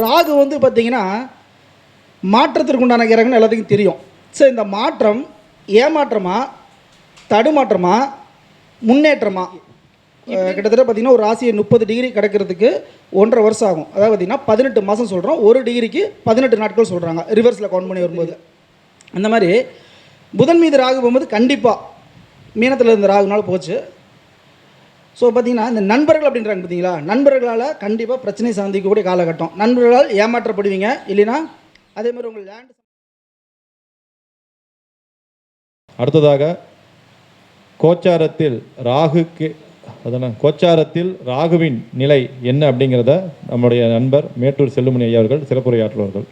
ராகு வந்து பார்த்திங்கன்னா மாற்றத்திற்கு உண்டான கிரகம்னு எல்லாத்துக்கும் தெரியும். ஸோ இந்த மாற்றம் ஏமாற்றமா, தடுமாற்றமா, முன்னேற்றமா? கிட்டத்தட்ட பார்த்திங்கன்னா ஒரு ராசியை 30 டிகிரி கிடக்கிறதுக்கு 1.5 வருஷம் ஆகும். அதாவது பார்த்திங்கன்னா 18 மாதம் சொல்கிறோம். ஒரு டிகிரிக்கு 18 நாட்கள் சொல்கிறாங்க ரிவர்ஸில் கவுண்ட் பண்ணி வரும்போது. அந்த மாதிரி புதன் மீது ராகு போகும்போது கண்டிப்பாக மீனத்தில் இருந்த ராகுனால போச்சு. ஸோ பார்த்திங்கன்னா இந்த நண்பர்கள் அப்படின்றாங்க பார்த்தீங்களா, நண்பர்களால் கண்டிப்பாக பிரச்சனை சந்திக்கக்கூடிய காலகட்டம். நண்பர்களால் ஏமாற்றப்படுவீங்க. இல்லைன்னா அதேமாதிரி உங்கள் லேண்ட். அடுத்ததாக கோச்சாரத்தில் கோச்சாரத்தில் ராகுவின் நிலை என்ன அப்படிங்கிறத நம்முடைய நண்பர் மேட்டூர் செல்லுமணி ஐயா அவர்கள் சிறப்புரையாற்றுவார்கள்.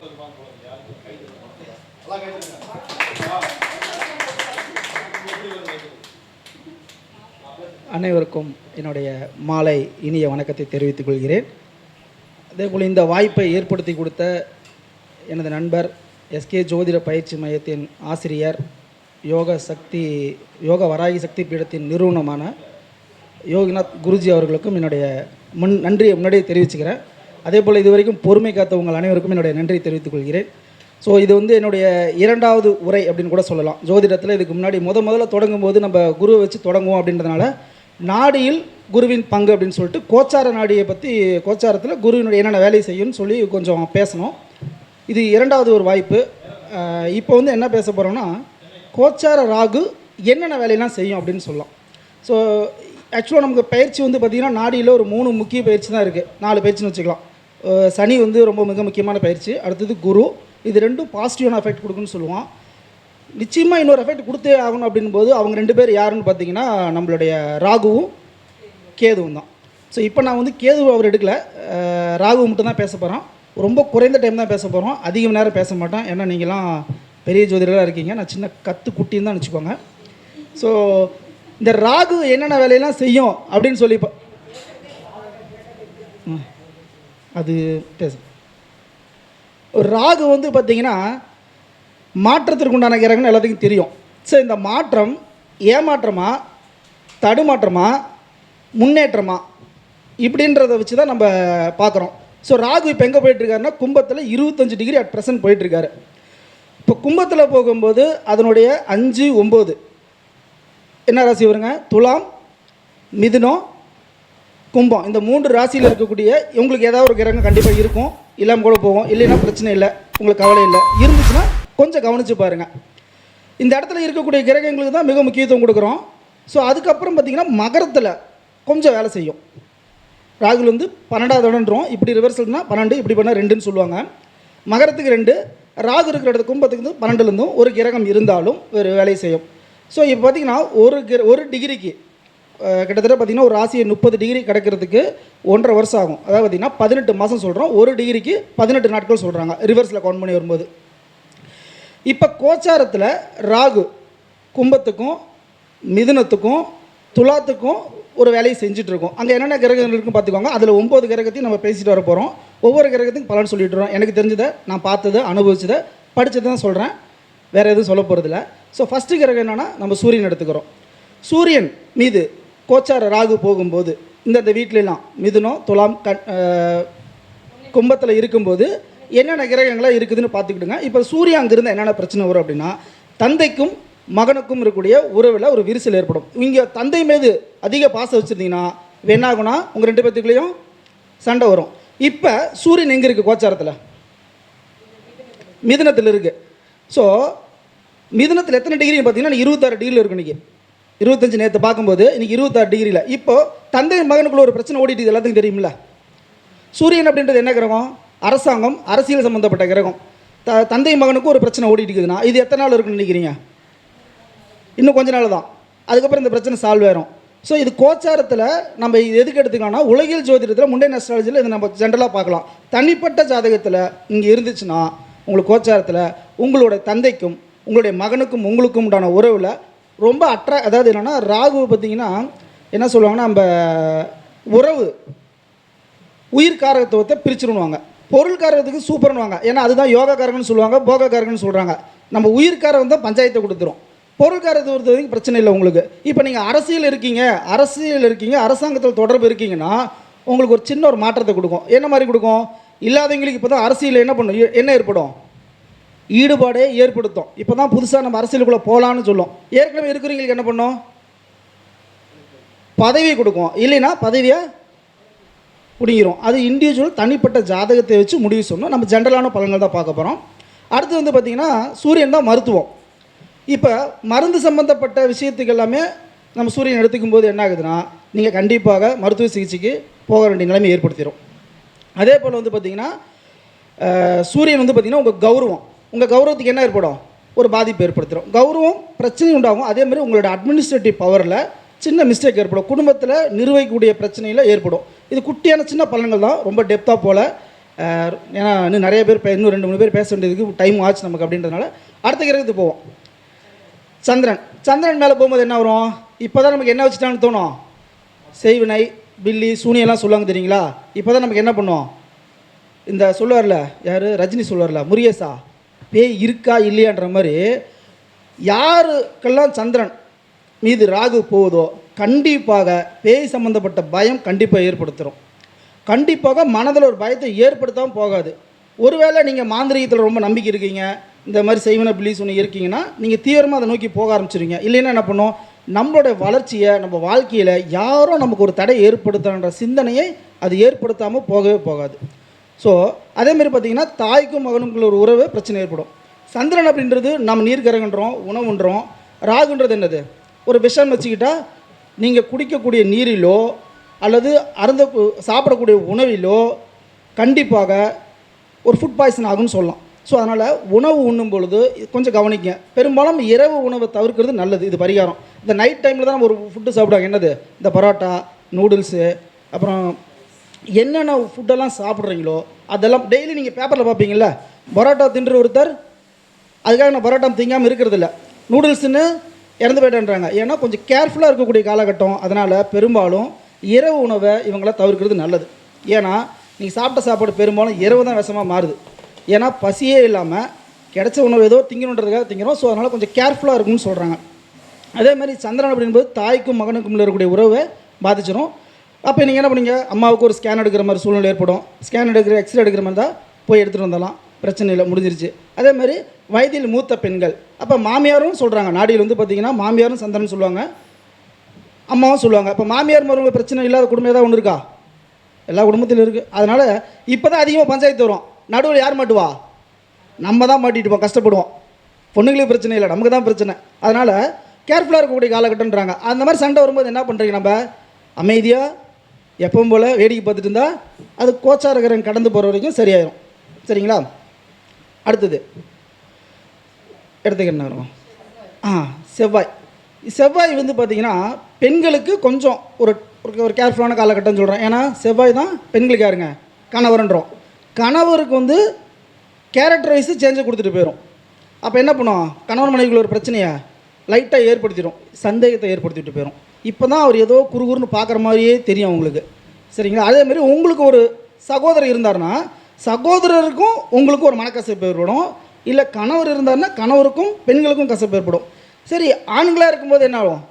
அனைவருக்கும் என்னுடைய மாலை இனிய வணக்கத்தை தெரிவித்துக் கொள்கிறேன். அதேபோல் இந்த வாய்ப்பை ஏற்படுத்தி கொடுத்த எனது நண்பர் எஸ்கே ஜோதிட பயிற்சி மையத்தின் ஆசிரியர், யோக வராகி சக்தி பீடத்தின் நிறுவனமான யோகிநாத் குருஜி அவர்களுக்கும் என்னுடைய நன்றியை முன்னாடியே தெரிவிச்சுக்கிறேன். அதே போல் இதுவரைக்கும் பொறுமை காத்த உங்கள் அனைவருக்கும் என்னுடைய நன்றியை தெரிவித்துக் கொள்கிறேன். ஸோ இது வந்து என்னுடைய 2வது உரை அப்படின்னு கூட சொல்லலாம். ஜோதிடத்தில் இதுக்கு முன்னாடி முதல்ல தொடங்கும் போது நம்ம குருவை வச்சு தொடங்குவோம் அப்படின்றதுனால நாடியில் குருவின் பங்கு அப்படின்னு சொல்லிட்டு கோச்சார நாடியை பற்றி, கோச்சாரத்தில் குருவினுடைய என்னென்ன வேலை செய்யும்னு சொல்லி கொஞ்சம் பேசணும். இது 2வது ஒரு வாய்ப்பு. இப்போ வந்து என்ன பேச போகிறோம்னா, கோச்சார ராகு என்னென்ன வேலையெல்லாம் செய்யும் அப்படின்னு சொல்லலாம். ஸோ ஆக்சுவலாக நமக்கு பயிற்சி வந்து பார்த்திங்கன்னா நாடியில் ஒரு 3 முக்கிய பயிற்சி தான் இருக்குது. 4 பயிற்சின்னு வச்சுக்கலாம். சனி வந்து ரொம்ப மிக முக்கியமான பயிற்சி. அடுத்தது குரு. இது 2ம் பாசிட்டிவான எஃபெக்ட் கொடுக்குன்னு சொல்லுவோம். நிச்சயமாக இன்னொரு எஃபெக்ட் கொடுத்தே ஆகணும் அப்படின்போது அவங்க 2 பேர் யாருன்னு பார்த்தீங்கன்னா நம்மளுடைய ராகுவும் கேதுவும் தான். ஸோ இப்போ நான் வந்து கேதுவை அவர் எடுக்கலை, ராகுவை மட்டும் தான் பேச போகிறோம். ரொம்ப குறைந்த டைம் தான் பேச போகிறோம். அதிக நேரம் பேச மாட்டேன். ஏன்னா நீங்களாம் பெரிய ஜோதிடராக இருக்கீங்க, நான் சின்ன குட்டின்னு தான் வச்சுக்கோங்க. ஸோ இந்த ராகு என்னென்ன வேலையெல்லாம் செய்யும் அப்படின்னு சொல்லி அது பேச. ஒரு ராகு வந்து பார்த்திங்கன்னா மாற்றத்திற்கு உண்டான கிரகம்னு எல்லாத்துக்கும் தெரியும். ஸோ இந்த மாற்றம் ஏமாற்றமா, தடுமாற்றமா, முன்னேற்றமா இப்படின்றத வச்சு தான் நம்ம பார்க்குறோம். ஸோ ராகு இப்போ எங்கே போயிட்டுருக்காருன்னா கும்பத்தில் 25 டிகிரி அட் ப்ரெசன்ட் போயிட்டுருக்காரு. இப்போ கும்பத்தில் போகும்போது அதனுடைய 5, 9 என்ன ராசி வருங்க? துலாம், மிதுனம், கும்பம். இந்த 3 ராசியில் இருக்கக்கூடிய உங்களுக்கு ஏதாவது ஒரு கிரகம் கண்டிப்பாக இருக்கும். இல்லாமல் கூட போகும். இல்லைன்னா பிரச்சனை இல்லை, உங்களுக்கு கவலை இல்லை. இருந்துச்சுன்னா கொஞ்சம் கவனித்து பாருங்கள். இந்த இடத்துல இருக்கக்கூடிய கிரகங்களுக்கு தான் மிக முக்கியத்துவம் கொடுக்குறோம். ஸோ அதுக்கப்புறம் பார்த்திங்கன்னா மகரத்தில் கொஞ்சம் வேலை செய்யும். ராகுல் வந்து 12வது இடம்ன்றோம். இப்படி ரிவர்சல்னா 12, இப்படி பண்ணால் 2ன்னு சொல்லுவாங்க. மகரத்துக்கு 2, ராகு இருக்கிற இடத்து கும்பத்துக்கு வந்து 12லேருந்தும் ஒரு கிரகம் இருந்தாலும் ஒரு வேலையை செய்யும். ஸோ இப்போ பார்த்திங்கன்னா ஒரு டிகிரிக்கு கிட்டத்தட்ட பார்த்திங்கன்னா ஒரு ராசியை 30 டிகிரி கிடக்கிறதுக்கு 1.5 வருஷம் ஆகும். அதாவது பார்த்திங்கன்னா 18 மாதம் சொல்கிறோம். ஒரு டிகிரிக்கு 18 நாட்கள் சொல்கிறாங்க ரிவர்ஸில் கவுண்ட் பண்ணி வரும்போது. இப்போ கோச்சாரத்தில் ராகு கும்பத்துக்கும் மிதுனத்துக்கும் துலாத்துக்கும் ஒரு வேலையை செஞ்சுட்ருக்கோம். அங்கே என்னென்ன கிரகங்கள் இருக்குன்னு பார்த்துக்கோங்க. அதில் 9 கிரகத்தையும் நம்ம பேசிட்டு வர போகிறோம். ஒவ்வொரு கிரகத்துக்கும் பலன் சொல்லிட்டு வரோம். எனக்கு தெரிஞ்சதை, நான் பார்த்ததை, அனுபவிச்சதை, படித்ததை தான் சொல்கிறேன். வேறு எதுவும் சொல்ல போகிறதில்ல. ஸோ ஃபஸ்ட்டு கிரகம் என்னென்னா நம்ம சூரியன் எடுத்துக்கிறோம். சூரியன் மீது கோச்சார ராகு போகும்போது இந்த வீட்டிலலாம் மிதுனம், துலாம், கும்பத்தில் இருக்கும்போது என்னென்ன கிரகங்களாக இருக்குதுன்னு பார்த்துக்கிட்டுங்க. இப்போ சூரியன் அங்கிருந்து என்னென்ன பிரச்சனை வரும் அப்படின்னா, தந்தைக்கும் மகனுக்கும் இருக்கக்கூடிய உறவில் ஒரு விரிசல் ஏற்படும். இங்கே தந்தை மீது அதிக பாசம் வச்சுருந்தீங்கன்னா என்ன ஆகுனா உங்கள் 2 பேர்த்துக்குள்ளேயும் சண்டை வரும். இப்போ சூரியன் எங்கே இருக்குது? கோச்சாரத்தில் மிதுனத்தில் இருக்குது. ஸோ மிதுனத்தில் எத்தனை டிகிரின்னு பார்த்தீங்கன்னா 26 டிகிரியில் இருக்கும். இன்றைக்கி 25 நேற்று பார்க்கும்போது இன்றைக்கி 26 டிகிரியில். இப்போது தந்தை மகனுக்குள்ள ஒரு பிரச்சனை ஓடிட்டு எல்லாத்துக்கும் தெரியுமில்ல. சூரியன் அப்படின்றது என்ன கிரகம்? அரசாங்கம், அரசியல் சம்மந்தப்பட்ட கிரகம். தந்தை மகனுக்கும் ஒரு பிரச்சனை ஓடிட்டு இருக்குதுன்னா இது எத்தனை நாள் இருக்குன்னு நினைக்கிறீங்க? இன்னும் கொஞ்ச நாள் தான். அதுக்கப்புறம் இந்த பிரச்சனை சால்வ் ஆயிரும். ஸோ இது கோச்சாரத்தில் நம்ம இது எதுக்கு எடுத்துக்கோன்னா, உலகியல் ஜோதிடத்தில் முண்டன் அஸ்ட்ராலஜியில் இதை நம்ம ஜென்ரலாக பார்க்கலாம். தனிப்பட்ட ஜாதகத்தில் இங்கே இருந்துச்சுன்னா உங்களுக்கு கோச்சாரத்தில் உங்களோட தந்தைக்கும் உங்களுடைய மகனுக்கும் உங்களுக்கும் உண்டான உறவில் ரொம்ப அதாவது என்னென்னா ராகு பார்த்திங்கன்னா என்ன சொல்லுவாங்கன்னா, நம்ம உறவு உயிர்காரகத்துவத்தை பிரிச்சுருவாங்க. பொருள்காரகத்துக்கு சூப்பர்னுவாங்க. ஏன்னா அதுதான் யோகாக்காரகன்னு சொல்லுவாங்க, போகக்காரகன்னு சொல்கிறாங்க. நம்ம உயிர்காரகம் தான் பஞ்சாயத்தை கொடுத்துரும். பொருள்காரத்தை பொறுத்த வரைக்கும் பிரச்சனை இல்லை உங்களுக்கு. இப்போ நீங்கள் அரசியல் இருக்கீங்க, அரசாங்கத்தில் தொடர்பு இருக்கீங்கன்னா உங்களுக்கு ஒரு சின்ன ஒரு மாற்றத்தை கொடுக்கும். என்ன மாதிரி கொடுக்கும்? இல்லாதவங்களுக்கு இப்போ தான் அரசியல் என்ன பண்ணும், என்ன ஏற்படும், ஈடுபாடே ஏற்படுத்தும். இப்போ தான் புதுசாக நம்ம அரசியலுக்குள்ளே போகலான்னு சொல்லும். ஏற்கனவே இருக்கிறவங்களுக்கு என்ன பண்ணும், பதவி கொடுக்கும், இல்லைன்னா பதவியை பிடிக்கிறோம். அது இண்டிவிஜுவல் தனிப்பட்ட ஜாதகத்தை வச்சு முடிவு சொன்னோம். நம்ம ஜென்ரலான பலன்கள் தான் பார்க்க போகிறோம். அடுத்து வந்து பார்த்திங்கன்னா சூரியன் தான் மருத்துவம். இப்போ மருந்து சம்மந்தப்பட்ட விஷயத்துக்கு எல்லாமே நம்ம சூரியன் எடுத்துக்கும் போது என்ன ஆகுதுன்னா, நீங்கள் கண்டிப்பாக மருத்துவ சிகிச்சைக்கு போக வேண்டிய நிலைமை ஏற்படுத்திடும். அதே போல் வந்து பார்த்திங்கன்னா சூரியன் வந்து பார்த்திங்கன்னா உங்கள் கௌரவத்துக்கு என்ன ஏற்படும், ஒரு பாதிப்பு ஏற்படுத்திடும். கௌரவம் பிரச்சனை உண்டாகும். அதே மாதிரி உங்களோட அட்மினிஸ்ட்ரேட்டிவ் பவரில் சின்ன மிஸ்டேக் ஏற்படும், குடும்பத்தில் நிர்வகிக்கக்கூடிய பிரச்சனையில் ஏற்படும். இது குட்டியான சின்ன பலன்கள் தான், ரொம்ப டெப்த்தாக போல். ஏன்னா இன்னும் நிறைய பேர் இன்னும் 2-3 பேர் பேச வேண்டியதுக்கு டைம் ஆச்சு நமக்கு. அப்படின்றதுனால அடுத்த கிரகத்துக்கு போவோம். சந்திரன் மேலே போகும்போது என்ன வரும், இப்போ தான் நமக்கு என்ன வச்சுட்டான்னு தோணும், செய்வினை, பில்லி, சூனியெல்லாம் சொல்லுவாங்க தெரியுங்களா. இப்போ தான் நமக்கு என்ன பண்ணுவோம், இந்த சொல்லுவார்ல, யார், ரஜினி சொல்லுவார்ல, முருகேசா, பேய் இருக்கா இல்லையான்ற மாதிரி யாருக்கெல்லாம் சந்திரன் மீது ராகு போகுதோ கண்டிப்பாக பேய் சம்மந்தப்பட்ட பயம் கண்டிப்பாக ஏற்படுத்துகிறோம். கண்டிப்பாக மனதில் ஒரு பயத்தை ஏற்படுத்தாமல் போகாது. ஒருவேளை நீங்கள் மாந்திரிகத்தில் ரொம்ப நம்பிக்கை இருக்கீங்க, இந்த மாதிரி செய்வன பிலீஸ் ஒன்று இருக்கீங்கன்னா நீங்கள் தீவிரமாக அதை நோக்கி போக ஆரம்பிச்சிருங்க. இல்லைன்னா என்ன பண்ணும், நம்மளுடைய வளர்ச்சியை, நம்ம வாழ்க்கையில் யாரும் நமக்கு ஒரு தடை ஏற்படுத்துகின்ற சிந்தனையை அது ஏற்படுத்தாமல் போகவே போகாது. ஸோ அதேமாதிரி பார்த்திங்கன்னா தாய்க்கும் மகனுக்குள்ள ஒரு உறவு பிரச்சனை ஏற்படும். சந்திரன் அப்படின்றது நம்ம நீர்க்கரகன்றோம், உணவுன்றோம். ராகுன்றது என்னது, ஒரு விஷம் வச்சுக்கிட்டால் நீங்கள் குடிக்கக்கூடிய நீரிலோ அல்லது சாப்பிடக்கூடிய உணவிலோ கண்டிப்பாக ஒரு ஃபுட் பாய்சன் ஆகும்னு சொல்லலாம். ஸோ அதனால் உணவு உண்ணும் பொழுது கொஞ்சம் கவனிங்க. பெரும்பாலும் இரவு உணவை தவிர்க்கிறது நல்லது. இது பரிகாரம். இந்த நைட் டைமில் தான் நம்ம ஒரு ஃபுட்டு சாப்பிடுவாங்க. என்னது, இந்த பரோட்டா, நூடுல்ஸு, அப்புறம் என்னென்ன ஃபுட்டெல்லாம் சாப்பிட்றீங்களோ அதெல்லாம் டெய்லி நீங்கள் பேப்பரில் பார்ப்பீங்கள்ல, பரோட்டா தின்ற ஒருத்தர் அதுக்காக நான் பரோட்டா திங்காமல் இருக்கிறதில்ல, நூடுல்ஸுன்னு இறந்து போய்ட்டேன்றாங்க. ஏன்னா கொஞ்சம் கேர்ஃபுல்லாக இருக்கக்கூடிய காலகட்டம். அதனால் பெரும்பாலும் இரவு உணவை இவங்களாம் தவிர்க்கிறது நல்லது. ஏன்னா நீங்கள் சாப்பிட்ட சாப்பாடு பெரும்பாலும் இரவு தான் விஷமாக மாறுது. ஏன்னா பசியே இல்லாமல் கிடைச்ச உணவு ஏதோ திங்கணுன்றதுக்காக திங்கிறோம். ஸோ அதனால் கொஞ்சம் கேர்ஃபுல்லாக இருக்கும்னு சொல்கிறாங்க. அதே மாதிரி சந்திரன் அப்படின்போது தாய்க்கும் மகனுக்கும் இருக்கக்கூடிய உறவை பாதிச்சிடும். அப்போ நீங்கள் என்ன பண்ணுவீங்க, அம்மாவுக்கு ஒரு ஸ்கேன் எடுக்கிற மாதிரி சூழ்நிலை ஏற்படும். ஸ்கேன் எடுக்கிற, எக்ஸ்ரே எடுக்கிற மாதிரி தான் போய் எடுத்துகிட்டு வந்தாலாம், பிரச்சனை இல்லை, முடிஞ்சிருச்சு. அதே மாதிரி வயதில் மூத்த பெண்கள், அப்போ மாமியாரும் சொல்கிறாங்க. நாடியில் வந்து பார்த்திங்கன்னா மாமியாரும் சந்திரன் சொல்லுவாங்க, அம்மாவும் சொல்லுவாங்க. அப்போ மாமியார் மருமக பிரச்சனை இல்லாத குடும்பம் ஏதாவது ஒன்று இருக்கா, எல்லா குடும்பத்திலும் இருக்குது. அதனால் இப்போ தான் அதிகமாக பஞ்சாயத்து வரும். நடுவில் யார் மாட்டுவா, நம்ம தான் மாட்டிட்டுப்போம், கஷ்டப்படுவோம். பொண்ணுங்களுக்கு பிரச்சனை இல்லை, நமக்கு தான் பிரச்சனை. அதனால் கேர்ஃபுல்லாக இருக்கக்கூடிய காலகட்டம்ன்றாங்க. அந்த மாதிரி சண்டை வரும்போது என்ன பண்ணுறீங்க, நம்ம அமைதியாக எப்பவும் போல் வேடிக்கை பார்த்துட்டு இருந்தால் அது கோச்சாரகரன் கடந்து போகிற வரைக்கும் சரியாயிடும். சரிங்களா. அடுத்தது எடுத்துக்க என்ன வரும், செவ்வாய் வந்து பார்த்திங்கன்னா பெண்களுக்கு கொஞ்சம் ஒரு கேர்ஃபுல்லான காலகட்டம்னு சொல்கிறேன். ஏன்னா செவ்வாய் தான் பெண்களுக்கு யாருங்க, கணவர்ன்றோம். கணவருக்கு வந்து கேரக்டர் வைஸு சேஞ்சை கொடுத்துட்டு போயிடும். அப்போ என்ன பண்ணும், கணவன் மனைவிக்குள்ள ஒரு பிரச்சனையை லைட்டாக ஏற்படுத்திடும், சந்தேகத்தை ஏற்படுத்திட்டு போயிடும். இப்போ தான் அவர் ஏதோ குறுகுறுன்னு பார்க்குற மாதிரியே தெரியும் உங்களுக்கு. சரிங்களா. அதேமாதிரி உங்களுக்கு ஒரு சகோதரர் இருந்தார்னா சகோதரருக்கும் உங்களுக்கும் ஒரு மனக்கசப்பு ஏற்படும். இல்லை கணவர் இருந்தார்னா கணவருக்கும் பெண்களுக்கும் கசப்பு ஏற்படும். சரி, ஆண்களாக இருக்கும்போது என்ன ஆகும்,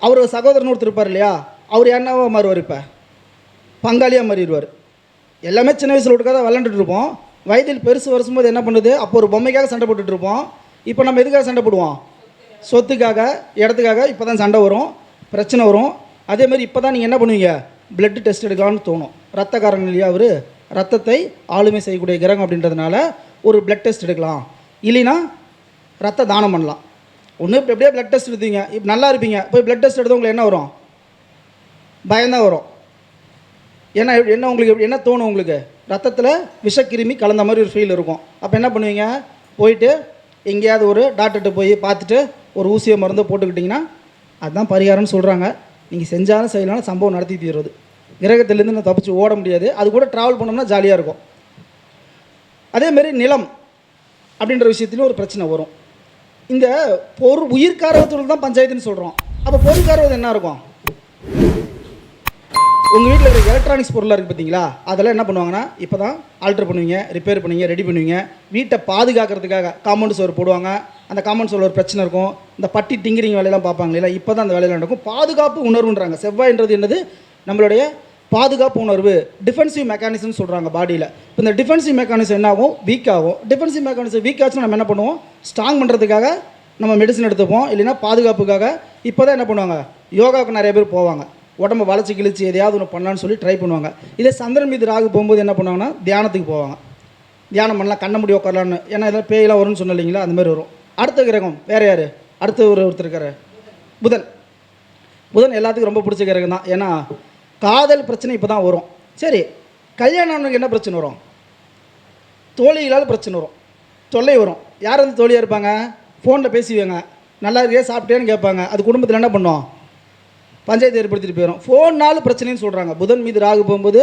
அவர் சகோதரன் ஒருத்தர் இருப்பார் இல்லையா, அவர் என்னவா மாறுவார், இப்போ பங்காளியாக மாறிடுவார். எல்லாமே சின்ன வயசில் விட்டுக்காத விளாண்டுட்டு இருப்போம். வயதில் பெருசு வரும்போது என்ன பண்ணுது, அப்போ ஒரு பொம்மைக்காக சண்டை போட்டுட்டு இருப்போம். இப்போ நம்ம எதுக்காக சண்டை போடுவோம், சொத்துக்காக, இடத்துக்காக. இப்போ தான் சண்டை வரும், பிரச்சனை வரும். அதேமாதிரி இப்போ தான் நீங்கள் என்ன பண்ணுவீங்க, பிளட்டு டெஸ்ட் எடுக்கலாம்னு தோணும். ரத்தக்காரங்க இல்லையா, அவர் ரத்தத்தை ஆளுமை செய்யக்கூடிய கிரகம் அப்படின்றதுனால ஒரு பிளட் டெஸ்ட் எடுக்கலாம், இல்லைன்னா ரத்த தானம் பண்ணலாம். ஒன்று இப்போ எப்படியே பிளட் டெஸ்ட் எடுத்தீங்க, இப்போ நல்லா இருப்பீங்க, போய் பிளட் டெஸ்ட் எடுத்து உங்களுக்கு என்ன வரும், பயம்தான் வரும். ஏன்னா என்ன உங்களுக்கு என்ன தோணும், உங்களுக்கு ரத்தத்தில் விஷக்கிருமி கலந்த மாதிரி ஒரு ஃபீல் இருக்கும். அப்போ என்ன பண்ணுவீங்க, போயிட்டு எங்கேயாவது ஒரு டாக்டர்கிட்ட போய் பார்த்துட்டு ஒரு ஊசியை மருந்து போட்டுக்கிட்டிங்கன்னா அதுதான் பரிகாரம்னு சொல்கிறாங்க. நீங்கள் செஞ்சாலும் செய்யலாம், சம்பவம் நடத்தி தீர்றது. கிரகத்திலேருந்து நான் தப்பிச்சு ஓட முடியாது. அது கூட ட்ராவல் பண்ணோம்னா ஜாலியாக இருக்கும். அதேமாரி நிலம் அப்படின்ற விஷயத்துலையும் ஒரு பிரச்சனை வரும். இந்த உயிர்காரகத்தோடு தான் பஞ்சாயத்துன்னு சொல்கிறோம். அப்போ பொருள்காரவது என்ன இருக்கும், உங்கள் வீட்டில் இருக்கிற எலக்ட்ரானிக்ஸ் பொருளாக இருக்குது பார்த்தீங்களா, அதெல்லாம் என்ன பண்ணுவாங்கன்னா இப்போ தான் ஆல்ட்ரு பண்ணுவீங்க, ரிப்பேர் பண்ணுவீங்க, ரெடி பண்ணுவீங்க. வீட்டை பாதுகாக்கிறதுக்காக காம்பவுண்ட் சோறு போடுவாங்க. அந்த காம்பவுண்ட் சோறு ஒரு பிரச்சனை இருக்கும். இந்த பட்டி டிங்கிரிங் வேலையெல்லாம் பார்ப்பாங்க இல்லையா, இப்போ தான் அந்த வேலையெல்லாம் நடக்கும். பாதுகாப்பு உணர்வுன்றாங்க. செவ்வாய்ன்றது என்னது, நம்மளுடைய பாதுகாப்பு உணர்வு, டிஃபென்சிவ் மெக்கானிசம்னு சொல்கிறாங்க பாடியில். இப்போ இந்த டிஃபென்சிவ் மெக்கானிசம் என்ன ஆகும்? வீக் ஆகும். டிஃபென்சிவ் மெக்கானிசம் வீக் ஆச்சுன்னா நம்ம என்ன பண்ணுவோம்? ஸ்ட்ராங் பண்ணுறதுக்காக நம்ம மெடிசன் எடுத்துப்போம், இல்லைன்னா பாதுகாப்புக்காக. இப்போ தான் என்ன பண்ணுவாங்க? யோகாவுக்கு நிறைய பேர் போவாங்க, உடம்பை வளைச்சி கிழிச்சு எதையாவது ஒன்று பண்ணலான்னு சொல்லி ட்ரை பண்ணுவாங்க. இதே சந்திரன் மீது ராகு போகும்போது என்ன பண்ணுவாங்கன்னா தியானத்துக்கு போவாங்க, தியானம் பண்ணலாம், கண்ண முடி உட்காரலான்னு. ஏன்னா இதெல்லாம் பேயெல்லாம் வரும்னு சொன்ன இல்லைங்களா, அந்த மாதிரி வரும். அடுத்த கிரகம் வேறு யார்? அடுத்த ஒருத்தர் இருக்கார், புதன். புதன் எல்லாத்துக்கும் ரொம்ப பிடிச்ச கிரகம் தான். ஏன்னா காதல் பிரச்சனை இப்போ தான் வரும். சரி, கல்யாணம் என்ன பிரச்சனை வரும்? தோழிகளால் பிரச்சனை வரும், தொல்லை வரும். யார் வந்து தோழியாக இருப்பாங்க? ஃபோனில் பேசிவாங்க, நல்லா இருக்கே சாப்பிட்டேன்னு கேட்பாங்க. அது குடும்பத்தில் என்ன பண்ணுவோம்? பஞ்சாயத்து ஏற்படுத்திட்டு போயிடும். ஃபோன்னால் பிரச்சனைன்னு சொல்கிறாங்க. புதன் மீது ராகு போகும்போது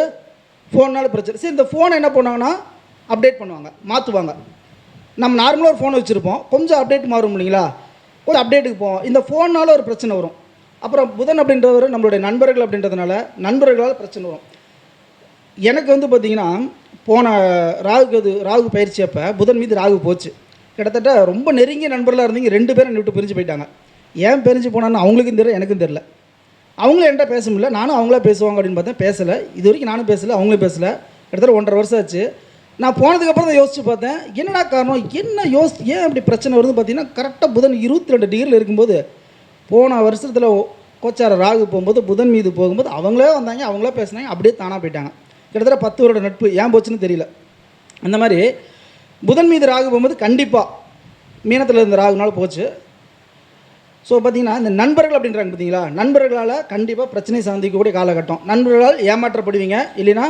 ஃபோன்னால் பிரச்சனை. சரி, இந்த ஃபோனை என்ன பண்ணுவாங்கன்னா அப்டேட் பண்ணுவாங்க, மாற்றுவாங்க. நம்ம நார்மலாக ஒரு ஃபோன் வச்சுருப்போம், கொஞ்சம் அப்டேட் மாறும் இல்லைங்களா, ஒரு அப்டேட்டுக்கு போவோம். இந்த ஃபோனால் ஒரு பிரச்சனை வரும். அப்புறம் புதன் அப்படின்றவர் நம்மளுடைய நண்பர்கள் அப்படின்றதுனால நண்பர்களால் பிரச்சனை வரும். எனக்கு வந்து பார்த்திங்கன்னா போன ராகு பயிற்சி அப்போ புதன் மீது ராகு போச்சு. கிட்டத்தட்ட ரொம்ப நெருங்கிய நண்பர்களாக இருந்தீங்க, 2 பேரும் என்னை விட்டு பிரிஞ்சு போயிட்டாங்க. ஏன் பிரிஞ்சு போனான்னு அவங்களுக்கும் தெரியல, எனக்கும் தெரியல. அவங்களும் என்கிட்ட பேச முடியல, நானும் அவங்களா பேசுவாங்க அப்படின்னு பார்த்தேன், பேசலை. இது வரைக்கும் நானும் பேசலை, அவங்களும் பேசலை. கிட்டத்தட்ட 1.5 வருஷம் ஆச்சு. நான் போனதுக்கப்புறம் தான் யோசித்து பார்த்தேன், என்னடா காரணம், ஏன் அப்படி பிரச்சனை வருதுன்னு பார்த்தீங்கன்னா, கரெக்டாக புதன் 22 டிகிரியில் இருக்கும்போது, போன வருஷத்தில் கோச்சார ராகு போகும்போது புதன் மீது போகும்போது அவங்களே வந்தாங்க, அவங்களே பேசினாங்க, அப்படியே தானாக போயிட்டாங்க. கிட்டத்தட்ட 10 வருட நட்பு ஏன் போச்சுன்னு தெரியல. அந்த மாதிரி புதன் மீது ராகு போகும்போது கண்டிப்பாக மீனத்தில் இருந்த ராகுனால போச்சு. ஸோ பார்த்திங்கன்னா இந்த நண்பர்கள் அப்படின்றாங்க பார்த்தீங்களா, நண்பர்களால் கண்டிப்பாக பிரச்சனை சந்திக்கக்கூடிய காலகட்டம். நண்பர்களால் ஏமாற்றப்படுவீங்க, இல்லைன்னா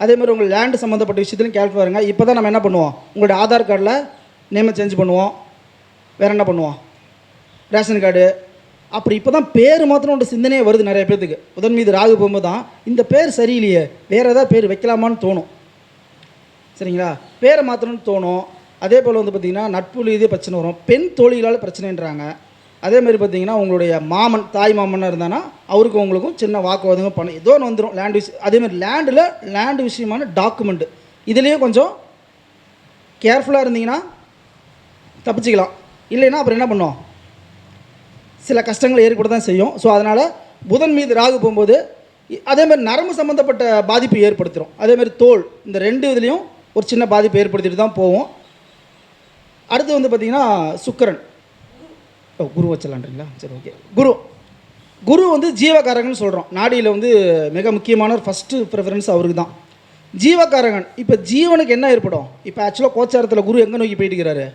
அதே மாதிரி உங்கள் லேண்டு சம்மந்தப்பட்ட விஷயத்துலையும் கேள்வி வருங்க. இப்போ தான் நம்ம என்ன பண்ணுவோம்? உங்களுடைய ஆதார் கார்டில் நேமை சேஞ்ச் பண்ணுவோம், வேறு என்ன பண்ணுவோம், ரேஷன் கார்டு, அப்படி இப்போ தான் பேர் மாத்திரம் சிந்தனையே வருது நிறைய பேர்த்துக்கு. புதன் மீது ராகு போகும்போது தான் இந்த பேர் சரியில்லையே, வேறு ஏதாவது பேர் வைக்கலாமான்னு தோணும். சரிங்களா, பேரை மாற்றணும்னு தோணும். அதே போல் வந்து பார்த்திங்கன்னா நட்பு இதே பிரச்சனை வரும், பெண் தோழிகளால் பிரச்சனைன்றாங்க. அதேமாதிரி பார்த்திங்கன்னா உங்களுடைய மாமன், தாய் மாமனாக இருந்தானா அவருக்கும் உங்களுக்கும் சின்ன வாக்குவாதங்க பண்ண ஏதோ ஒன்று வந்துடும் லேண்டு விஷயம். அதேமாதிரி லேண்டு விஷயமான டாக்குமெண்ட்டு இதுலேயும் கொஞ்சம் கேர்ஃபுல்லாக இருந்தீங்கன்னா தப்பிச்சிக்கலாம். இல்லைன்னா அப்புறம் என்ன பண்ணுவோம்? சில கஷ்டங்கள் ஏற்பட தான் செய்யும். ஸோ அதனால் புதன் மீது ராகு போகும்போது அதேமாதிரி நரம்பு சம்மந்தப்பட்ட பாதிப்பு ஏற்படுத்திடும். அதேமாதிரி தோல், இந்த 2 இதுலேயும் ஒரு சின்ன பாதிப்பு ஏற்படுத்திட்டு தான் போவோம். அடுத்து வந்து பார்த்திங்கன்னா சுக்கிரன், குரு வச்சலான்றீங்களா? சரி, ஓகே. குரு வந்து ஜீவகாரகன் சொல்கிறோம். நாடியில் வந்து மிக முக்கியமான ஒரு ஃபஸ்ட்டு ப்ரிஃபரன்ஸ் அவருக்கு தான், ஜீவகாரகன். இப்போ ஜீவனுக்கு என்ன ஏற்படும்? இப்போ ஆக்சுவலாக கோச்சாரத்தில் குரு எங்கே நோக்கி போயிட்டு இருக்கிறாரு?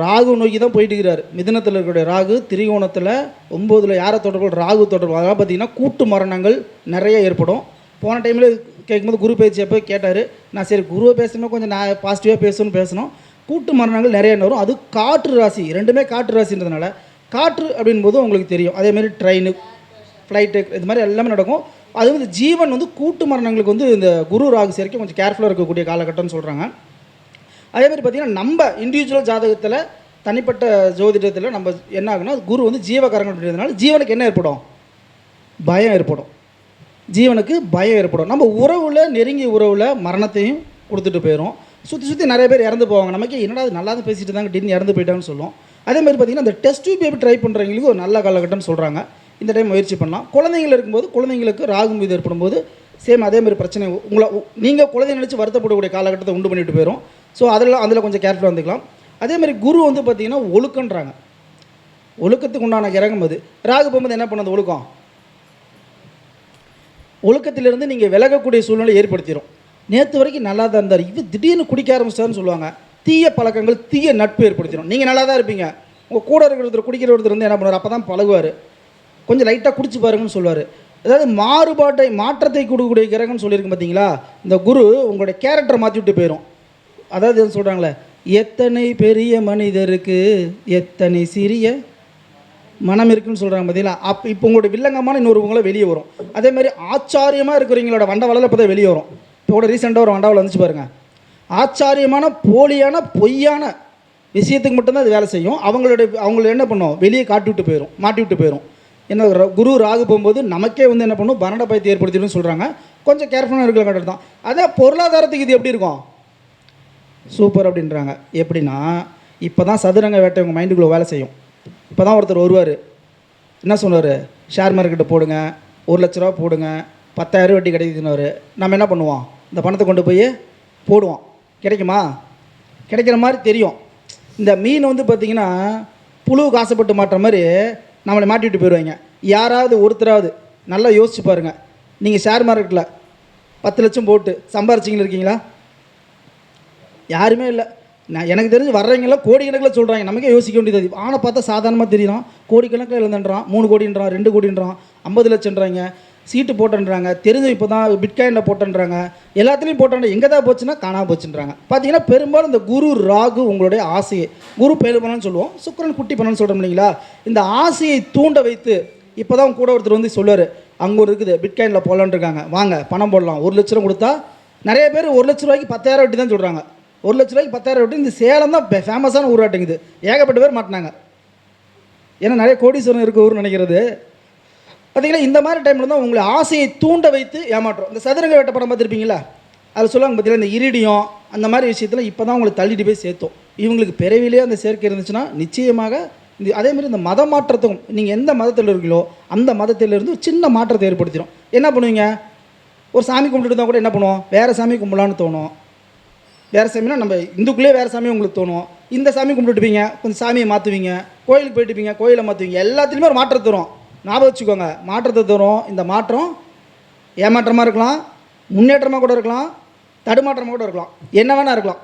ராகு நோக்கி தான் போயிட்டு இருக்கிறார். மிதுனத்தில் இருக்கக்கூடிய ராகு திரிகோணத்தில் 9ல் யாரை தொடர்பு? ராகு தொடர்பு. அதெல்லாம் பார்த்திங்கன்னா கூட்டு மரணங்கள் நிறைய ஏற்படும். போன டைமில் கேட்கும்போது குரு பேச்சு எப்போ கேட்டார், நான் சரி குருவை பேசணும், கொஞ்சம் நான் பாசிட்டிவாக பேசணும். கூட்டு மரணங்கள் நிறைய வரும். அது காற்று ராசி, 2மே காற்று ராசின்றதுனால காற்று அப்படின்போது உங்களுக்கு தெரியும். அதேமாதிரி ட்ரெயின், ஃப்ளைட்டு, இது மாதிரி எல்லாமே நடக்கும். அது வந்து ஜீவன் வந்து கூட்டு மரணங்களுக்கு வந்து இந்த குரு ராகு சேர்க்கை கொஞ்சம் கேர்ஃபுல்லாக இருக்கக்கூடிய காலகட்டம்னு சொல்கிறாங்க. அதேமாதிரி பார்த்திங்கன்னா நம்ம இண்டிவிஜுவல் ஜாதகத்தில் தனிப்பட்ட ஜோதிடத்தில் நம்ம என்ன ஆகுனா, குரு வந்து ஜீவகாரங்கள் அப்படின்றதுனால ஜீவனுக்கு என்ன ஏற்படும்? பயம் ஏற்படும். ஜீவனுக்கு பயம் ஏற்படும். நம்ம உறவில், நெருங்கிய உறவில் மரணத்தையும் கொடுத்துட்டு போயிடும். சுற்றி நிறைய பேர் இறந்து போவாங்க. நமக்கு என்னடா நல்லா தான் பேசிட்டு தாங்க திடீர்னு இறந்து போயிட்டாங்கன்னு சொல்லுவோம். அதேமாதிரி பார்த்திங்கன்னா இந்த டெஸ்ட் டியூப் ட்ரை பண்ணுறவங்களுக்கு ஒரு நல்ல காலகட்டம்னு சொல்கிறாங்க. இந்த டைம் முயற்சி பண்ணலாம். குழந்தைங்கள் இருக்கும்போது குழந்தைங்களுக்கு ராகு மீது ஏற்படும்போது சேம் அதேமாதிரி பிரச்சனை நீங்கள் குழந்தை நினச்சி வருத்தப்படக்கூடிய காலகட்டத்தை உண்டு பண்ணிட்டு போயிடும். ஸோ அதில் கொஞ்சம் கேர்ஃபுல்லாக வந்துக்கலாம். அதேமாதிரி குரு வந்து பார்த்திங்கன்னா ஒழுக்கன்றாங்க. ஒழுக்கத்துக்கு உண்டான கிரகம் அது. ராகு போகும்போது என்ன பண்ணது? ஒழுக்கம். ஒழுக்கத்திலிருந்து நீங்கள் விலகக்கூடிய சூழ்நிலை ஏற்படுத்திடும். நேற்று வரைக்கும் நல்லா தான் இருந்தார், இது திடீர்னு குடிக்க ஆரம்பிச்சாருன்னு சொல்லுவாங்க. தீய பழக்கங்கள், தீய நட்பு ஏற்படுத்திடும். நீங்கள் நல்லா தான் இருப்பீங்க, உங்கள் கூட இருக்கிற ஒருத்தர் குடிக்கிற ஒருத்தர் வந்து என்ன பண்ணுவார்? அப்போ தான் பழகுவார், கொஞ்சம் லைட்டாக குடிச்சு பாருங்கன்னு சொல்லுவார். அதாவது மாற்றத்தை கொடுக்கக்கூடிய கிரகம்னு சொல்லியிருக்கு பார்த்தீங்களா. இந்த குரு உங்களுடைய கேரக்டரை மாற்றி விட்டு போயிடும். அதாவது என்ன சொல்கிறாங்களே, எத்தனை பெரிய மனிதருக்கு எத்தனை சிறிய மனம் இருக்குன்னு சொல்கிறாங்க பார்த்தீங்களா. இப்போ உங்களோட வில்லங்கமான இன்னொருவங்கள வெளியே வரும். அதேமாதிரி ஆச்சாரியமாக இருக்கிறவங்களோட வண்டவாளம் இப்போ தான் வெளியே வரும். இப்போ கூட ரீசெண்டாக ஒரு வண்டவாளம் வந்துச்சு பாருங்கள். ஆச்சாரியமான போலியான பொய்யான விஷயத்துக்கு மட்டும்தான் அது வேலை செய்யும். அவங்கள என்ன பண்ணும்? வெளியே காட்டி விட்டு போயிடும், மாட்டி விட்டு போயிடும். என்ன குரு ராகு போகும்போது நமக்கே வந்து என்ன பண்ணும்? பன்னட பயத்தை ஏற்படுத்திடும்னு சொல்கிறாங்க. கொஞ்சம் கேர்ஃபுல்லாக இருக்கிற கட்டது தான். அதே பொருளாதாரத்துக்கு இது எப்படி இருக்கும்? சூப்பர் அப்படின்றாங்க. எப்படின்னா இப்போ தான் சதுரங்க வேட்டை உங்கள் மைண்டுக்குள்ளே வேலை செய்யும். இப்போ தான் ஒருத்தர் வருவார், என்ன சொல்லுவார்? ஷேர் மார்க்கெட்டை போடுங்க, 1 லட்ச ரூபா போடுங்க, 10,000 வட்டி கிடைக்குதுன்னு நம்ம என்ன பண்ணுவோம்? இந்த பணத்தை கொண்டு போய் போடுவோம். கிடைக்குமா? கிடைக்கிற மாதிரி தெரியும். இந்த மீன் வந்து பார்த்திங்கன்னா புழுவுக்கு ஆசைப்பட்டு மாட்டுற மாதிரி நம்மளை மாட்டிவிட்டு போயிடுவாங்க. யாராவது ஒருத்தராவது நல்லா யோசிச்சு பாருங்கள். நீங்கள் ஷேர் மார்க்கெட்டில் 10 லட்சம் போட்டு சம்பாரிச்சிங்களா இருக்கீங்களா? யாருமே இல்லை. நான் எனக்கு தெரிஞ்சு வர்றவங்கெல்லாம் கோடிக்கணக்கில் சொல்கிறாங்க. நமக்கே யோசிக்க வேண்டியது. ஆனால் பார்த்தா சாதாரணமாக தெரியும். கோடிக்கணக்கில் இழந்துன்றான், 3 கோடின்றான், 2 கோடின்றான், 50 லட்சம்ன்றாங்க, சீட்டு போட்டேன்றாங்க, தெரிஞ்சு இப்போ தான் பிட்காயினில் போட்டேன்றாங்க, எல்லாத்துலேயும் போட்டேன். எங்கே தான் போச்சுன்னா காணாமல் போச்சுன்றாங்க. பார்த்தீங்கன்னா பெரும்பாலும் இந்த குரு ராகு உங்களுடைய ஆசையை, குரு பேரு பண்ணணும்னு சொல்லுவோம், சுக்கிரன் குட்டி பண்ணணும்னு சொல்கிறோம் இல்லைங்களா? இந்த ஆசையை தூண்ட வைத்து இப்போ தான் கூட ஒருத்தர் வந்து சொல்லுவார், அங்கே ஒரு இருக்குது பிட்காயினில் போடலான்னு இருக்காங்க, வாங்க பணம் போடலாம், 1 லட்ச ரூபா கொடுத்தா. நிறைய பேர் 1 லட்ச ரூபாய்க்கு 10,000 வட்டி தான் சொல்கிறாங்க. 1 லட்ச ரூபாய்க்கு 10,000 வட்டி. இந்த சேலம் தான் ஃபேமஸான ஊராட்டுங்குது. ஏகப்பட்ட பேர் மாட்டினாங்க. ஏன்னா நிறைய கோடீஸ்வரன் இருக்க ஊர்னு நினைக்கிறது. பார்த்தீங்கன்னா இந்த மாதிரி டைமில் தான் உங்களை ஆசையை தூண்ட வைத்து ஏமாற்றோம். இந்த சதுரங்க வேட்டை படம் பார்த்துருப்பீங்களா? அதில் சொல்லுவாங்க பார்த்தீங்கன்னா, இந்த இரிடியம் அந்த மாதிரி விஷயத்தில் இப்போ தான் உங்களை தள்ளிட்டு போய் சேர்த்தோம். இவங்களுக்கு பிறவிலே அந்த சேர்க்கை இருந்துச்சுன்னா நிச்சயமாக இந்த அதேமாதிரி இந்த மத மாற்றத்துக்கும், நீங்கள் எந்த மதத்தில் இருக்கீங்களோ அந்த மதத்திலிருந்து சின்ன மாற்றத்தை ஏற்படுத்திடும். என்ன பண்ணுவீங்க? ஒரு சாமி கும்பிட்டு தான் கூட என்ன பண்ணுவோம்? வேறு சாமி கும்பிடலான்னு தோணும். வேறு சாமினா நம்ம இந்துக்குள்ளே வேறு சாமி உங்களுக்கு தோணும். இந்த சாமி கும்பிட்டுப்பீங்க, கொஞ்சம் சாமியை மாற்றுவீங்க, கோயிலுக்கு போயிட்டுப்பீங்க, கோயிலை மாற்றுவீங்க. எல்லாத்துலேயுமே ஒரு மாற்றத்தை தரும். ஞாபகம் வச்சுக்கோங்க, மாற்றத்தை தரும். இந்த மாற்றம் ஏமாற்றமாக இருக்கலாம், முன்னேற்றமாக கூட இருக்கலாம், தடுமாற்றமாக கூட இருக்கலாம், என்ன வேணால் இருக்கலாம்.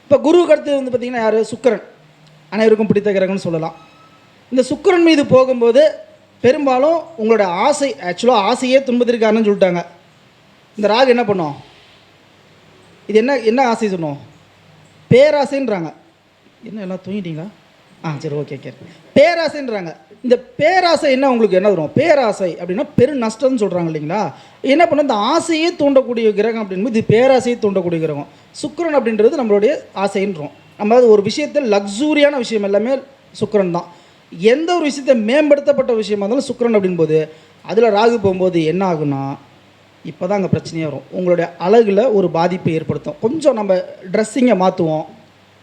இப்போ குருவுக்கு அடுத்து வந்து பார்த்திங்கன்னா யார்? சுக்கிரன். அனைவருக்கும் பிடித்த கிரகம்னு சொல்லலாம். இந்த சுக்கிரன் மீது போகும்போது பெரும்பாலும் உங்களோட ஆசை, ஆக்சுவலாக ஆசையே துன்பத்திற்கு காரணம்னு சொல்லிட்டாங்க. இந்த ராகு என்ன பண்ணோம்? இது என்ன ஆசை சொன்னோம்? பேராசைன்றாங்க. என்ன எல்லாம் தூங்கிட்டீங்களா? சரி, ஓகே. பேராசைன்றாங்க. இந்த பேராசை என்ன உங்களுக்கு என்ன வரும்? பேராசை அப்படின்னா பெரு நஷ்டம்னு சொல்கிறாங்க இல்லைங்களா? என்ன பண்ண, இந்த ஆசையே தூண்டக்கூடிய கிரகம் அப்படின்போது இது பேராசையை தூண்டக்கூடிய கிரகம். சுக்கிரன் அப்படின்றது நம்மளுடைய ஆசைன்றோம். நம்ம ஒரு விஷயத்தில் லக்ஸூரியான விஷயம் எல்லாமே சுக்கிரன் தான். எந்த ஒரு விஷயத்தை மேம்படுத்தப்பட்ட விஷயமா இருந்தாலும் சுக்கிரன் அப்படின்போது அதில் ராகு போகும்போது என்ன ஆகுனா, இப்போ தான் அங்கே பிரச்சனையே வரும். உங்களுடைய அழகில் ஒரு பாதிப்பை ஏற்படுத்தும். கொஞ்சம் நம்ம ட்ரெஸ்ஸிங்கை மாற்றுவோம்,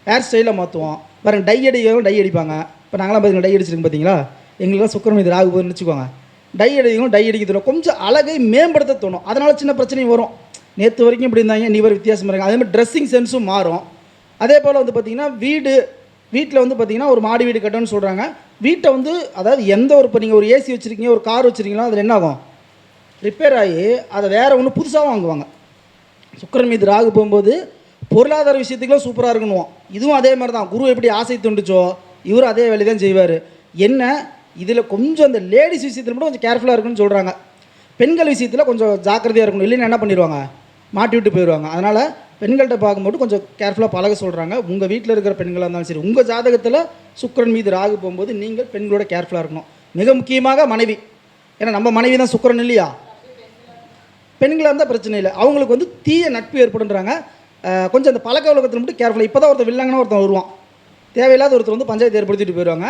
ஹேர் ஸ்டைலை மாற்றுவோம். பாருங்க, டை அடிப்பாங்க. இப்போ நாங்களாம் பார்த்தீங்கன்னா டை அடிச்சிருக்கு பார்த்தீங்களா? எங்களுக்குலாம் சுக்கிரன் மீது ராகு போகுதுன்னு வச்சுக்கோங்க. டை அடிக்க தோணும். கொஞ்சம் அழகை மேம்படுத்த தோணும். அதனால் சின்ன பிரச்சனையும் வரும். நேற்று வரைக்கும் இப்படி இருந்தாங்க, நீ ஒரு வித்தியாசமாக இருக்காங்க. அதேமாதிரி ட்ரெஸ்ஸிங் சென்ஸும் மாறும். அதே போல் வந்து பார்த்திங்கன்னா வீட்டில் வந்து பார்த்திங்கன்னா ஒரு மாடி வீடு கட்டணும்னு சொல்கிறாங்க. வீட்டை வந்து அதாவது எந்த ஒரு, இப்போ நீங்கள் ஒரு ஏசி வச்சுருக்கீங்க, ஒரு கார் வச்சுருக்கீங்களா, அதில் என்ன ஆகும்? ரிப்பேர் ஆகி அதை வேறு ஒன்று புதுசாக வாங்குவாங்க. சுக்கிரன் மீது ராகு போகும்போது பொருளாதார விஷயத்துக்குலாம் சூப்பராக இருக்கணும். இதுவும் அதே மாதிரி தான். குரு எப்படி ஆசை தூண்டுச்சோ இவரும் அதே வேலை தான் செய்வார். என்ன இதில் கொஞ்சம் அந்த லேடிஸ் விஷயத்தில் மட்டும் கொஞ்சம் கேர்ஃபுல்லாக இருக்குன்னு சொல்கிறாங்க. பெண்கள் விஷயத்தில் கொஞ்சம் ஜாக்கிரதையாக இருக்கணும். இல்லைன்னா என்ன பண்ணிடுவாங்க? மாட்டி விட்டு போயிடுவாங்க. அதனால் பெண்கள்கிட்ட பார்க்கும்போது கொஞ்சம் கேர்ஃபுல்லாக பழக சொல்கிறாங்க. உங்கள் வீட்டில் இருக்கிற பெண்களாக இருந்தாலும் சரி, உங்கள் ஜாதகத்தில் சுக்கிரன் மீது ராகு போகும்போது நீங்கள் பெண்களோட கேர்ஃபுல்லாக இருக்கணும். மிக முக்கியமாக மனைவி. ஏன்னா நம்ம மனைவி தான் சுக்கிரன் இல்லையா? பெண்களாக இருந்தால் பிரச்சனை இல்லை. அவங்களுக்கு வந்து தீய நட்பு ஏற்படுன்றாங்க. கொஞ்சம் அந்த பழக்க வழக்கத்தில் மட்டும் கேர்ஃபுல்லாக. இப்போ தான் ஒருத்தர் வில்லாங்கன்னா ஒருத்தன் வருவான், தேவையில்லாத ஒருத்தர் வந்து பஞ்சாயத்து ஏற்படுத்திட்டு போயிடுவாங்க.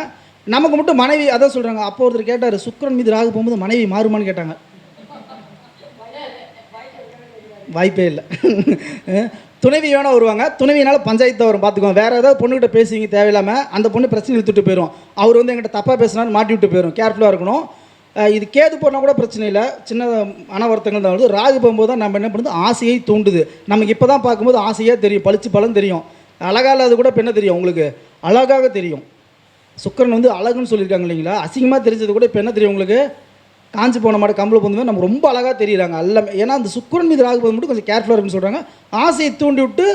நமக்கு மட்டும் மனைவி அதான் சொல்கிறாங்க. அப்போ ஒருத்தர் கேட்டார், சுக்கிரன் மீது ராகு போகும்போது மனைவி மாறுமான்னு கேட்டாங்க. வாய்ப்பே இல்லை. துணைவி வேணால் வருவாங்க, துணைவினால் பஞ்சாயத்து வரும். பார்த்துக்கோங்க. வேறு ஏதாவது பொண்ணுகிட்ட பேசுவீங்க தேவையில்லாமல், அந்த பொண்ணு பிரச்சனை இழுத்துட்டு போயிடும். அவர் வந்து எங்கிட்ட தப்பாக பேசினாலும் மாட்டி விட்டு போயிடும். கேர்ஃபுல்லாக இருக்கணும். இது கேது போனால் கூட பிரச்சனை இல்லை, சின்ன மன வருத்தங்கள் தான் வருது. ராகு போகும்போது தான் நம்ம என்ன பண்ணுறது? ஆசையை தூண்டுது. நமக்கு இப்போ தான் பார்க்கும்போது ஆசையாக தெரியும், பளிச்சு பலன் தெரியும். அழகாக இல்லாத கூட இப்போ என்ன தெரியும் உங்களுக்கு? அழகாக தெரியும். சுக்கிரன் வந்து அழகுன்னு சொல்லியிருக்காங்க இல்லைங்களா? அசிங்கமாக தெரிஞ்சது கூட இப்போ என்ன தெரியும் உங்களுக்கு? காஞ்சி போன மாடு கம்பளை போகும்போது நம்ம ரொம்ப அழகாக தெரியுறாங்க எல்லாமே. ஏன்னா அந்த சுக்கிரன் மீது ராகு போது மட்டும் கொஞ்சம் கேர்ஃபுல்லாக இருக்குன்னு சொல்கிறாங்க. ஆசையை தூண்டி விட்டு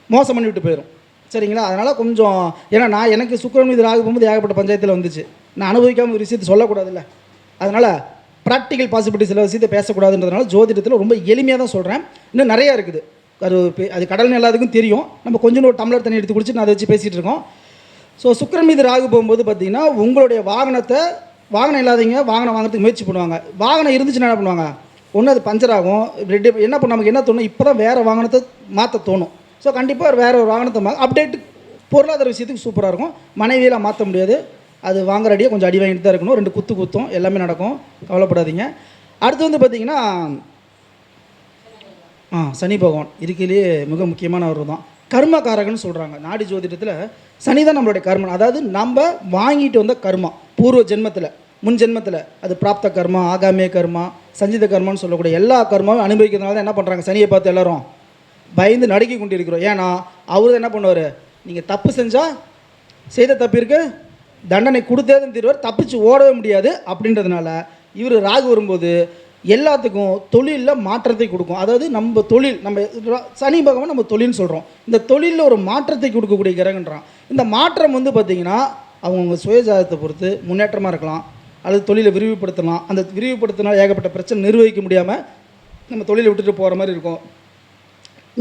மோசம் பண்ணி விட்டு போயிடும். சரிங்களா? அதனால் கொஞ்சம், ஏன்னா எனக்கு சுக்கிரன் மீது ராகு போகும்போது ஏகப்பட்ட பஞ்சாயத்தில் வந்துச்சு. நான் அனுபவிக்காமல் ஒரு விஷயத்தை சொல்லக்கூடாதுல்ல. அதனால் ப்ராக்டிக்கல் பாசிபிலிட்டி சில விஷயத்தை பேசக்கூடாதுன்றதுனால ஜோதிடத்தில் ரொம்ப எளிமையாக தான் சொல்கிறேன். இன்னும் நிறையா இருக்குது. அது கடல்னு எல்லாத்துக்கும் தெரியும். நம்ம கொஞ்சம் ஒரு டம்ளர் தண்ணி எடுத்து குடிச்சு நான் அதை வச்சு பேசிகிட்டு இருக்கோம். ஸோ சுக்கிரன் மீது ராகு போகும்போது பார்த்திங்கன்னா உங்களுடைய வாகனம் இல்லாதவங்க வாகனம் வாங்குறதுக்கு முயற்சி பண்ணுவாங்க. வாகனம் இருந்துச்சுன்னா என்ன பண்ணுவாங்க? ஒன்று அது பஞ்சர் ஆகும். என்ன பண்ண நமக்கு என்ன தோணும்? இப்போ தான் வேறு வாகனத்தை மாற்ற தோணும். ஸோ கண்டிப்பாக வேறு ஒரு வாகனத்தை அப்டேட்டு பொருளாதார விஷயத்துக்கு சூப்பராக இருக்கும். மனைவியெல்லாம் மாற்ற முடியாது. அது வாங்குற அடியே கொஞ்சம் அடி வாங்கிட்டு தான் இருக்கணும். 2 குத்தும் எல்லாமே நடக்கும், கவலைப்படாதீங்க. அடுத்து வந்து பார்த்திங்கன்னா சனி பகவான் இருக்கையிலேயே மிக முக்கியமானவர் தான். கர்மகாரகன்னு சொல்கிறாங்க. நாடி ஜோதிடத்தில் சனி தான் நம்மளுடைய கர்மன். அதாவது நம்ம வாங்கிட்டு வந்த கர்மா பூர்வ ஜென்மத்தில் முன் ஜென்மத்தில் அது பிராப்த கர்மா, ஆகாமிய கர்மா, சஞ்சித கர்மான்னு சொல்லக்கூடிய எல்லா கர்மாவும் அனுபவிக்கிறதுனால தான் என்ன பண்ணுறாங்க, சனியை பார்த்து எல்லாரும் பயந்து நடுக்கி கொண்டு இருக்கிறோம். ஏன்னா அவர் என்ன பண்ணுவார், நீங்கள் தப்பு செஞ்சால் செய்த தப்பிற்கு தண்டனை கொடுத்தே தான் தீர்வார், தப்பிச்சு ஓடவே முடியாது. அப்படின்றதுனால இவர் ராகு வரும்போது எல்லாத்துக்கும் தொழிலில் மாற்றத்தை கொடுக்கும். அதாவது நம்ம தொழில், நம்ம சனி பகவான் நம்ம தொழில்னு சொல்கிறோம், இந்த தொழிலில் ஒரு மாற்றத்தை கொடுக்கக்கூடிய கிரகன்றான். இந்த மாற்றம் வந்து பார்த்திங்கன்னா அவங்கவுங்க சுயஜாதத்தை பொறுத்து முன்னேற்றமாக இருக்கலாம், அல்லது தொழிலை விரிவுபடுத்தலாம். அந்த விரிவுபடுத்தினால் ஏகப்பட்ட பிரச்சனை நிர்வகிக்க முடியாமல் நம்ம தொழிலை விட்டுட்டு போகிற மாதிரி இருக்கும்.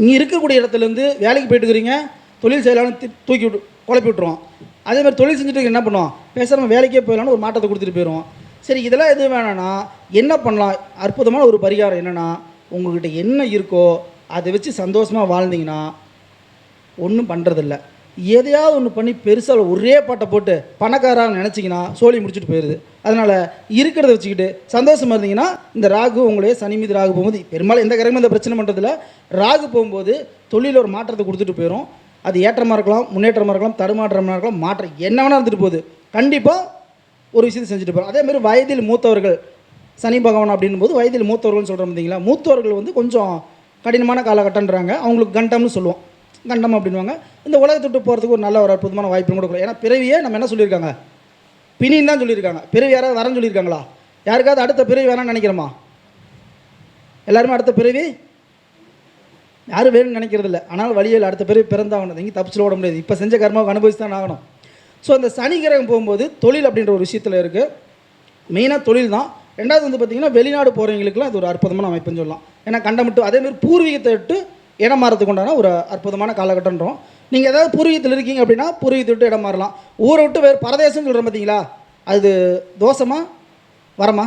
இங்கே இருக்கக்கூடிய இடத்துலேருந்து வேலைக்கு போயிட்டு இருக்கிறீங்க, தொழில் செய்யலாம்னு தூக்கி விட்டு குழப்பி விட்டுருவோம். அதே மாதிரி தொழில் செஞ்சுட்டு என்ன பண்ணுவோம், பேசாமல் வேலைக்கே போயிடலான்னு ஒரு மாற்றத்தை கொடுத்துட்டு போயிடுவோம். சரி, இதெல்லாம் எது வேணான்னா என்ன பண்ணலாம், அற்புதமான ஒரு பரிகாரம் என்னென்னா, உங்கள்கிட்ட என்ன இருக்கோ அதை வச்சு சந்தோஷமாக வாழ்ந்தீங்கன்னா ஒன்றும் பண்ணுறதில்ல. எதையாவது ஒன்று பண்ணி பெருசாக ஒரே பாட்டை போட்டு பணக்காராக நினச்சிங்கன்னா சோழி முடிச்சுட்டு போயிடுது. அதனால் இருக்கிறத வச்சுக்கிட்டு சந்தோஷமாக இருந்தீங்கன்னா, இந்த ராகு உங்களே சனி மீது ராகு போகும்போது பெரும்பாலும் எந்த கிரகமும் இந்த பிரச்சனை பண்ணுறதில்ல. ராகு போகும்போது தொழிலில் ஒரு மாற்றத்தை கொடுத்துட்டு போயிடும். அது ஏற்றமாக இருக்கலாம், முன்னேற்றமாக இருக்கலாம், தடுமாற்றமாக இருக்கலாம், மாற்றம் என்ன வேணால் இருந்துட்டு போகுது. கண்டிப்பாக ஒரு விஷயத்தை செஞ்சுட்டு போகிறோம். அதேமாதிரி வயதில் மூத்தவர்கள், சனி பகவான் அப்படின்னும் போது வயதில் மூத்தவர்கள்னு சொல்கிறோம் பார்த்தீங்களா, மூத்தவர்கள் வந்து கொஞ்சம் கடினமான காலகட்டன்றாங்க. அவங்களுக்கு கண்டம்னு சொல்லுவோம், கண்டம் அப்படின்வாங்க. இந்த உலகத்தை விட்டு போகிறதுக்கு ஒரு நல்ல ஒரு அற்புதமான வாய்ப்பு கூட கொடுக்கும். ஏன்னா பிறவியே நம்ம என்ன சொல்லியிருக்காங்க, பிணின்னு தான் சொல்லியிருக்காங்க. பிறவி யாராவது வரன்னு சொல்லியிருக்காங்களா? யாருக்காவது அடுத்த பிறவி வேணாம்னு நினைக்கிறோமா? எல்லாருமே அடுத்த பிறவி யாரும் வேணும்னு நினைக்கிறது இல்லை. ஆனால் வழியில் அடுத்த பிறவி பிறந்தாகணும், இங்கே தப்பிச்சு ஓட முடியாது. இப்போ செஞ்ச கர்மாவுக்கு அனுபவிச்சு தான் ஆகணும். ஸோ அந்த சனி கிரகம் போகும்போது தொழில் அப்படின்ற ஒரு விஷயத்தில் இருக்குது. மெயினாக தொழில் தான். ரெண்டாவது வந்து பார்த்திங்கன்னா வெளிநாடு போகிறவங்களுக்குலாம் அது ஒரு அற்புதமான அமைப்புன்னு சொல்லலாம். ஏன்னா கண்டமிட்டு அதேமாதிரி பூர்வீகத்தை விட்டு இடம் மாறதுக்கு உண்டான ஒரு அற்புதமான காலகட்டன்றோம். நீங்கள் ஏதாவது பூர்வீகத்தில் இருக்கீங்க அப்படின்னா பூர்வீகத்தை விட்டு இடம் மாறலாம். ஊரை விட்டு வேறு பரதேசம்னு சொல்கிறோம் பார்த்தீங்களா, அது தோஷமா வரமா?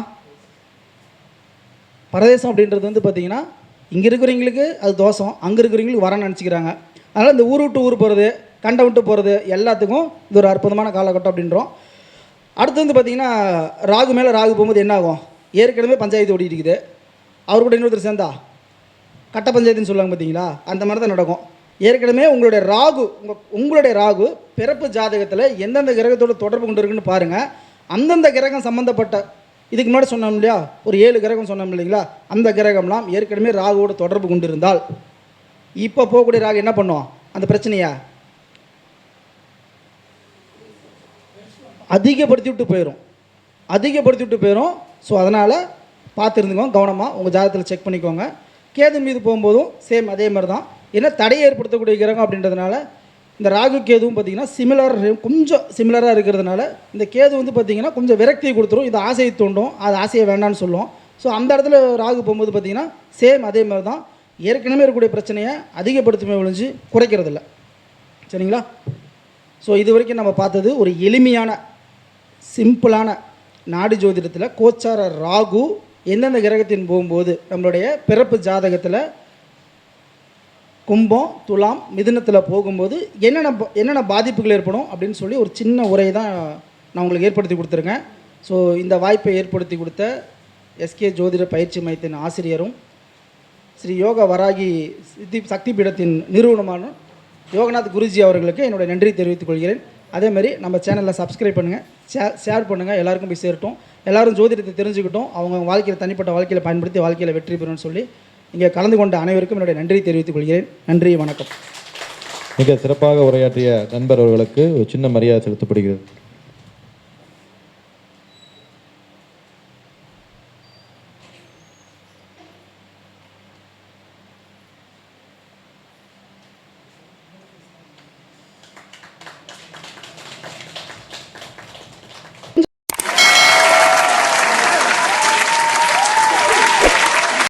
பரதேசம் அப்படின்றது வந்து பார்த்திங்கன்னா இங்கே இருக்கிறவங்களுக்கு அது தோஷம், அங்கே இருக்கிறவங்களுக்கு வரன்னு நினச்சிக்கிறாங்க. அதனால் இந்த ஊர் விட்டு ஊர் போகிறது, கண்டை விட்டு போகிறது எல்லாத்துக்கும் இது ஒரு அற்புதமான காலகட்டம் அப்படின்றோம். அடுத்து வந்து பார்த்திங்கன்னா ராகு மேலே ராகு போகும்போது என்ன ஆகும், ஏற்கனவே பஞ்சாயத்து ஓடிட்டு இருக்குது, அவர் கூட இன்னொருத்தர் சேர்ந்தா கட்ட பஞ்சாயத்துன்னு சொல்லுவாங்க பார்த்தீங்களா, அந்த மாதிரி தான் நடக்கும். ஏற்கனவே உங்களுடைய ராகு பிறப்பு ஜாதகத்தில் எந்தெந்த கிரகத்தோட தொடர்பு கொண்டு இருக்குன்னு பாருங்கள். அந்தந்த கிரகம் சம்மந்தப்பட்ட, இதுக்கு முன்னாடி சொன்னோம் இல்லையா, ஒரு 7 கிரகம் சொன்னோம் இல்லைங்களா, அந்த கிரகம்லாம் ஏற்கனவே ராகுவோட தொடர்பு கொண்டு இருந்தால் இப்போ போகக்கூடிய ராகு என்ன பண்ணுவோம், அந்த பிரச்சனையை அதிகப்படுத்தி விட்டு போயிடும். ஸோ அதனால் பார்த்துருந்துக்கோங்க, கவனமாக உங்கள் ஜாதகத்தில் செக் பண்ணிக்கோங்க. கேது மீது போகும்போதும் சேம் அதே மாதிரி தான். ஏன்னா தடையை ஏற்படுத்தக்கூடிய கிரகம் அப்படின்றதுனால இந்த ராகு கேதுவும் பார்த்திங்கன்னா கொஞ்சம் சிமிலராக இருக்கிறதுனால இந்த கேது வந்து பார்த்திங்கன்னா கொஞ்சம் விரக்தியை கொடுத்துரும். இது ஆசையை தூண்டும், அது ஆசையை வேண்டான்னு சொல்லுவோம். ஸோ அந்த இடத்துல ராகு போகும்போது பார்த்திங்கன்னா சேம் அதே மாதிரி தான். ஏற்கனவே இருக்கக்கூடிய பிரச்சனையை அதிகப்படுத்துமே ஒழிஞ்சு குறைக்கிறதில்ல. சரிங்களா? ஸோ இது வரைக்கும் நம்ம பார்த்தது ஒரு எளிமையான சிம்பிளான நாடி ஜோதிடத்தில் கோச்சார ராகு எந்தெந்த கிரகத்தின் போகும்போது நம்மளுடைய பிறப்பு ஜாதகத்தில் கும்பம், துலாம், மிதுனத்தில் போகும்போது என்னென்ன பாதிப்புகள் ஏற்படும் அப்படின்னு சொல்லி ஒரு சின்ன உரை தான் நான் உங்களுக்கு ஏற்படுத்தி கொடுத்துருக்கேன். ஸோ இந்த வாய்ப்பை ஏற்படுத்தி கொடுத்த எஸ்கே ஜோதிட பயிற்சி மையத்தின் ஆசிரியரும் ஸ்ரீ யோக வராகி சக்தி பீடத்தின் நிறுவனமான யோகநாத் குருஜி அவர்களுக்கு என்னோடய நன்றி தெரிவித்துக் கொள்கிறேன். அதேமாதிரி நம்ம சேனலில் சப்ஸ்கிரைப் பண்ணுங்கள், ஷேர் பண்ணுங்கள், எல்லாருக்கும் போய் சேரட்டும். எல்லோரும் ஜோதிடத்தை தெரிஞ்சுக்கிட்டோம், அவங்க வாழ்க்கையில் தனிப்பட்ட வாழ்க்கையில் பயன்படுத்தி வாழ்க்கையில் வெற்றி பெறும்னு சொல்லி இங்கே கலந்து கொண்ட அனைவருக்கும் என்னுடைய நன்றி தெரிவித்துக் கொள்கிறேன். நன்றி, வணக்கம். மிக சிறப்பாக உரையாற்றிய நண்பர் அவர்களுக்கு ஒரு சின்ன மரியாதை செலுத்தப்படுகிறது.